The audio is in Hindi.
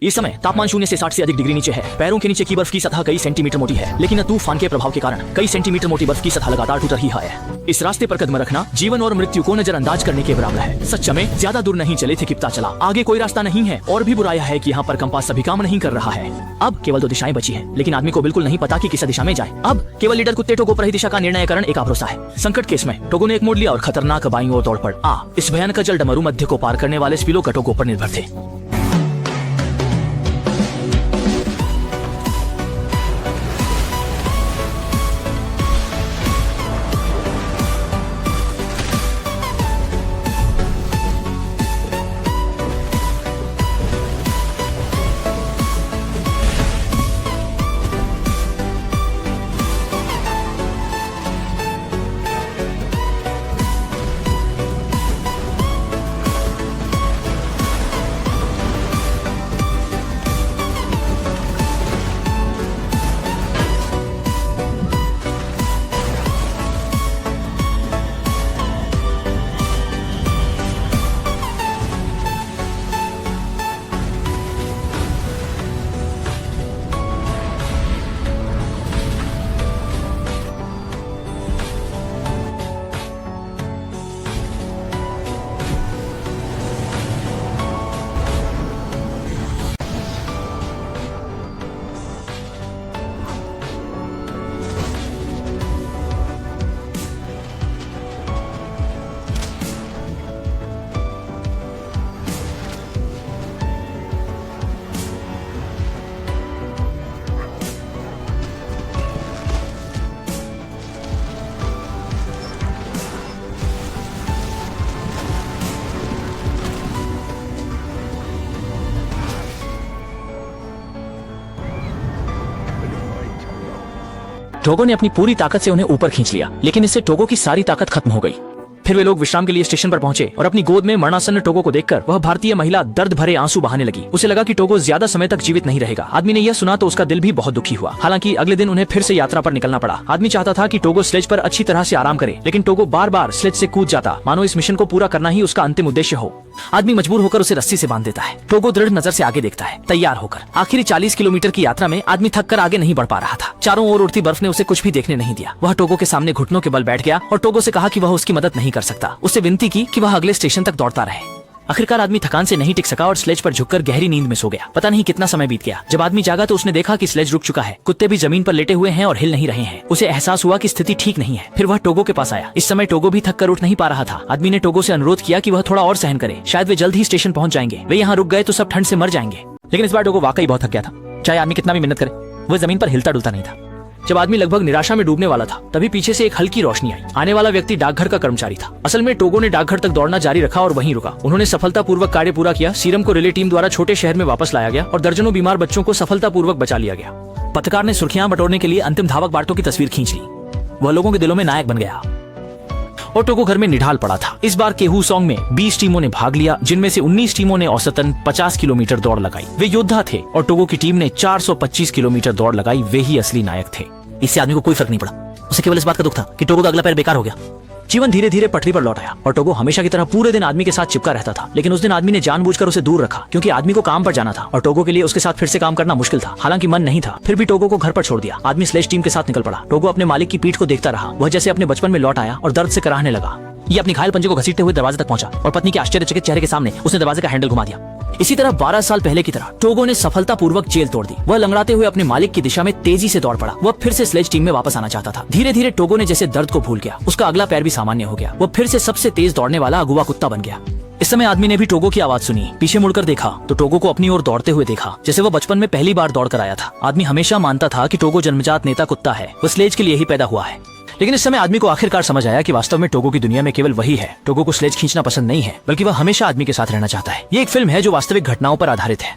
इस समय तापमान 0 से 60 से अधिक डिग्री नीचे है। पैरों के नीचे की बर्फ की सतह कई सेंटीमीटर मोटी है, लेकिन तूफान के प्रभाव के कारण कई सेंटीमीटर मोटी बर्फ की सतह लगातार टूट रही है। इस रास्ते पर कदम रखना जीवन और मृत्यु को नजरअंदाज करने के बराबर है। सच में ज्यादा दूर नहीं चले थे कि पता चला आगे कोई रास्ता नहीं है, और भी बुरा यह है कि यहाँ पर कंपास सभी काम नहीं कर रहा है। अब केवल 2 दिशाएं बची हैं, लेकिन आदमी को बिल्कुल नहीं पता कि किस दिशा में जाए। अब केवल लीडर कुत्ते टोगो पर ही दिशा का निर्णय करने एक भरोसा है। संकट के इसमें टोगो ने एक मोड़ लिया और खतरनाक बाईं ओर दौड़ पड़ा। इस भयानक जल डमरू मध्य को पार करने वाले स्पिलो का टोगो पर निर्भर थे। टोगो ने अपनी पूरी ताकत से उन्हें ऊपर खींच लिया, लेकिन इससे टोगो की सारी ताकत खत्म हो गई। फिर वे लोग विश्राम के लिए स्टेशन पर पहुंचे और अपनी गोद में मरणासन्न टोगो को देखकर वह भारतीय महिला दर्द भरे आंसू बहाने लगी। उसे लगा कि टोगो ज्यादा समय तक जीवित नहीं रहेगा। आदमी ने यह सुना तो उसका दिल भी बहुत दुखी हुआ। हालांकि अगले दिन उन्हें फिर से यात्रा पर निकलना पड़ा। आदमी चाहता था कि टोगो स्लेज पर अच्छी तरह से आराम करे, लेकिन टोगो बार बार स्लेज से कूद जाता, मानो इस मिशन को पूरा करना ही उसका अंतिम उद्देश्य हो। आदमी मजबूर होकर उसे रस्सी से बांध देता है। टोगो दृढ़ नजर से आगे देखता है, तैयार होकर। आखिरी 40 किलोमीटर की यात्रा में आदमी थक कर आगे नहीं बढ़ पा रहा था। चारों ओर उड़ती बर्फ ने उसे कुछ भी देखने नहीं दिया। वह टोगो के सामने घुटनों के बल बैठ गया और टोगो से कहा कि वह उसकी मदद नहीं कर सकता। उससे विनती की कि वह अगले स्टेशन तक दौड़ता रहे। आखिरकार आदमी थकान से नहीं टिक सका और स्लेज पर झुककर गहरी नींद में सो गया। पता नहीं कितना समय बीत गया। जब आदमी जागा तो उसने देखा कि स्लेज रुक चुका है। कुत्ते भी जमीन पर लेटे हुए हैं और हिल नहीं रहे हैं। उसे एहसास हुआ कि स्थिति ठीक नहीं है। फिर वह टोगो के पास आया। इस समय टोगो भी थक कर उठ नहीं पा रहा था। आदमी ने टोगो से अनुरोध किया कि वह थोड़ा और सहन करे, शायद वे जल्द ही स्टेशन पहुंच जाएंगे। वे यहाँ रुक गए तो सब ठंड से मर जाएंगे। लेकिन इस बार टोगो वाकई बहुत थक गया था। चाहे आदमी कितना भी मेहनत करे, वह जमीन पर हिलता डुलता नहीं था। जब आदमी लगभग निराशा में डूबने वाला था, तभी पीछे से एक हल्की रोशनी आई। आने वाला व्यक्ति डाकघर का कर्मचारी था। असल में टोगो ने डाकघर तक दौड़ना जारी रखा और वहीं रुका। उन्होंने सफलतापूर्वक कार्य पूरा किया। सीरम को रिले टीम द्वारा छोटे शहर में वापस लाया गया और दर्जनों बीमार बच्चों को सफलतापूर्वक बचा लिया गया। पत्रकार ने सुर्खियां बटोरने के लिए अंतिम धावक बार्टो की तस्वीर खींच ली। वह लोगों के दिलों में नायक बन गया और टोगो घर में निढाल पड़ा था। इस बार केहू सॉन्ग में 20 टीमों ने भाग लिया, जिनमें से 19 टीमों ने औसतन 50 किलोमीटर दौड़ लगाई। वे योद्धा थे और टोगो की टीम ने 425 किलोमीटर दौड़ लगाई। वे ही असली नायक थे। इससे आदमी को कोई फर्क नहीं पड़ा। उसे केवल इस बात का दुख था कि टोगो का अगला पैर बेकार हो गया। जीवन धीरे धीरे पटरी पर लौट आया और टोगो हमेशा की तरह पूरे दिन आदमी के साथ चिपका रहता था। लेकिन उस दिन आदमी ने जानबूझकर उसे दूर रखा, क्योंकि आदमी को काम पर जाना था और टोगो के लिए उसके साथ फिर से काम करना मुश्किल था। हालांकि मन नहीं था, फिर भी टोगो को घर पर छोड़ दिया। आदमी स्लेज टीम के साथ निकल पड़ा। टोगो अपने मालिक की पीठ को देखता रहा। वह जैसे अपने बचपन में लौट आया और दर्द से कराहने लगा। ये अपनी घायल पंजे को घसीटते हुए दरवाजे तक पहुंचा और पत्नी के आश्चर्यचकित चेहरे के सामने उसने दरवाजे का हैंडल घुमा दिया। इसी तरह 12 साल पहले की तरह टोगो ने सफलतापूर्वक जेल तोड़ दी। वह लंगड़ाते हुए अपने मालिक की दिशा में तेजी से दौड़ पड़ा। वह फिर से स्लेज टीम में वापस आना चाहता था। धीरे धीरे टोगो ने जैसे दर्द को भूल गया। उसका अगला पैर भी सामान्य हो गया। वह फिर से सबसे तेज दौड़ने वाला अगुआ कुत्ता बन गया। इस समय आदमी ने भी टोगो की आवाज सुनी। पीछे मुड़कर देखा तो टोगो को अपनी ओर दौड़ते हुए देखा, जैसे वह बचपन में पहली बार दौड़ कर आया था। आदमी हमेशा मानता था कि टोगो जन्मजात नेता कुत्ता है, वह स्लेज के लिए ही पैदा हुआ है। लेकिन इस समय आदमी को आखिरकार समझ आया कि वास्तव में टोगो की दुनिया में केवल वही है। टोगो को स्लेज खींचना पसंद नहीं है, बल्कि वह हमेशा आदमी के साथ रहना चाहता है। ये एक फिल्म है जो वास्तविक घटनाओं पर आधारित है।